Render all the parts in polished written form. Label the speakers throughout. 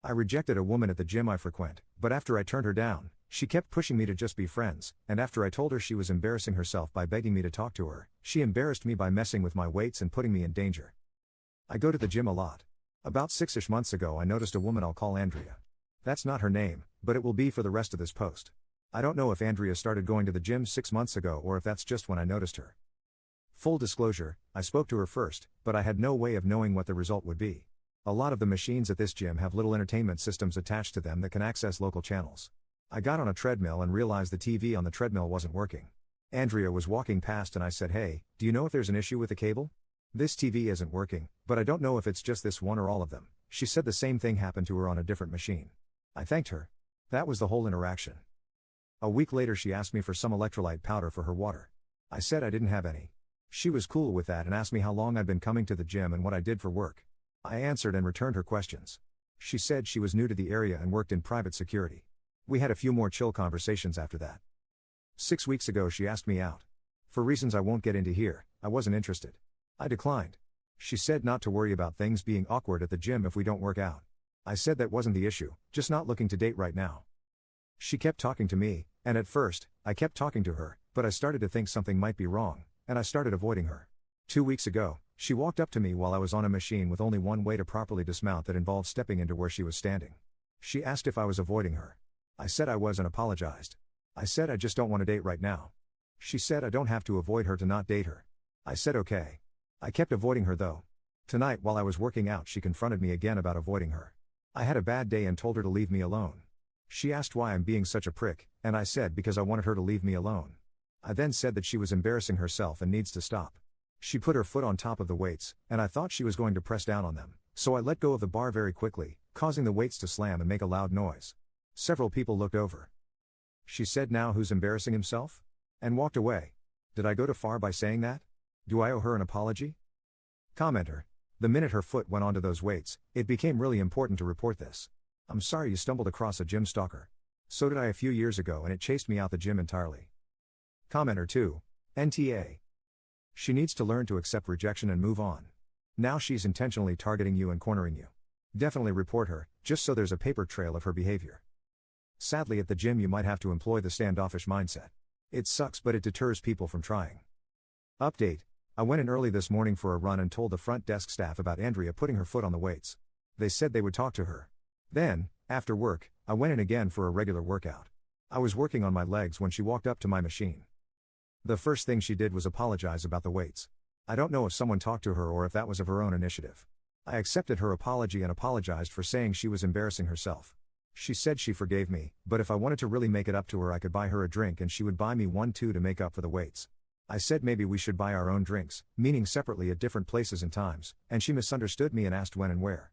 Speaker 1: I rejected a woman at the gym I frequent, but after I turned her down, she kept pushing me to just be friends, and after I told her she was embarrassing herself by begging me to talk to her, she embarrassed me by messing with my weights and putting me in danger. I go to the gym a lot. About 6-ish months ago I noticed a woman I'll call Andrea. That's not her name, but it will be for the rest of this post. I don't know if Andrea started going to the gym 6 months ago or if that's just when I noticed her. Full disclosure, I spoke to her first, but I had no way of knowing what the result would be. A lot of the machines at this gym have little entertainment systems attached to them that can access local channels. I got on a treadmill and realized the TV on the treadmill wasn't working. Andrea was walking past and I said, "Hey, do you know if there's an issue with the cable? This TV isn't working, but I don't know if it's just this one or all of them." She said the same thing happened to her on a different machine. I thanked her. That was the whole interaction. A week later she asked me for some electrolyte powder for her water. I said I didn't have any. She was cool with that and asked me how long I'd been coming to the gym and what I did for work. I answered and returned her questions. She said she was new to the area and worked in private security. We had a few more chill conversations after that. 6 weeks ago she asked me out. For reasons I won't get into here, I wasn't interested. I declined. She said not to worry about things being awkward at the gym if we don't work out. I said that wasn't the issue, just not looking to date right now. She kept talking to me, and at first, I kept talking to her, but I started to think something might be wrong, and I started avoiding her. 2 weeks ago, she walked up to me while I was on a machine with only one way to properly dismount that involved stepping into where she was standing. She asked if I was avoiding her. I said I was and apologized. I said I just don't want to date right now. She said I don't have to avoid her to not date her. I said okay. I kept avoiding her though. Tonight while I was working out she confronted me again about avoiding her. I had a bad day and told her to leave me alone. She asked why I'm being such a prick, and I said because I wanted her to leave me alone. I then said that she was embarrassing herself and needs to stop. She put her foot on top of the weights, and I thought she was going to press down on them, so I let go of the bar very quickly, causing the weights to slam and make a loud noise. Several people looked over. She said, "Now who's embarrassing himself?" and walked away. Did I go too far by saying that? Do I owe her an apology? Commenter. The minute her foot went onto those weights, it became really important to report this. I'm sorry you stumbled across a gym stalker. So did I a few years ago and it chased me out the gym entirely. Commenter 2. NTA. She needs to learn to accept rejection and move on. Now she's intentionally targeting you and cornering you. Definitely report her, just so there's a paper trail of her behavior. Sadly at the gym you might have to employ the standoffish mindset. It sucks but it deters people from trying. Update. I went in early this morning for a run and told the front desk staff about Andrea putting her foot on the weights. They said they would talk to her. Then, after work, I went in again for a regular workout. I was working on my legs when she walked up to my machine. The first thing she did was apologize about the weights. I don't know if someone talked to her or if that was of her own initiative. I accepted her apology and apologized for saying she was embarrassing herself. She said she forgave me, but if I wanted to really make it up to her I could buy her a drink and she would buy me one too to make up for the weights. I said maybe we should buy our own drinks, meaning separately at different places and times, and she misunderstood me and asked when and where.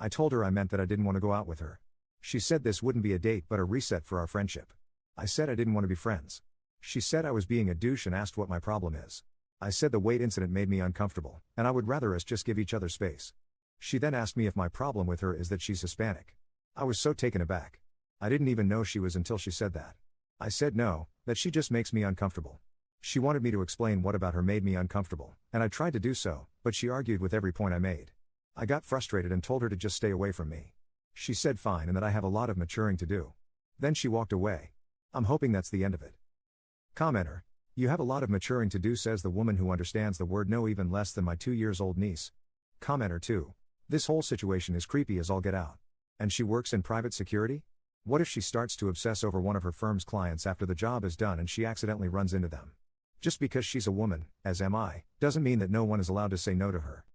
Speaker 1: I told her I meant that I didn't want to go out with her. She said this wouldn't be a date but a reset for our friendship. I said I didn't want to be friends. She said I was being a douche and asked what my problem is. I said the weight incident made me uncomfortable, and I would rather us just give each other space. She then asked me if my problem with her is that she's Hispanic. I was so taken aback. I didn't even know she was until she said that. I said no, that she just makes me uncomfortable. She wanted me to explain what about her made me uncomfortable, and I tried to do so, but she argued with every point I made. I got frustrated and told her to just stay away from me. She said fine and that I have a lot of maturing to do. Then she walked away. I'm hoping that's the end of it. Commenter. You have a lot of maturing to do, says the woman who understands the word no even less than my 2-year-old niece. Commenter 2. This whole situation is creepy as all get out. And she works in private security? What if she starts to obsess over one of her firm's clients after the job is done and she accidentally runs into them? Just because she's a woman, as am I, doesn't mean that no one is allowed to say no to her.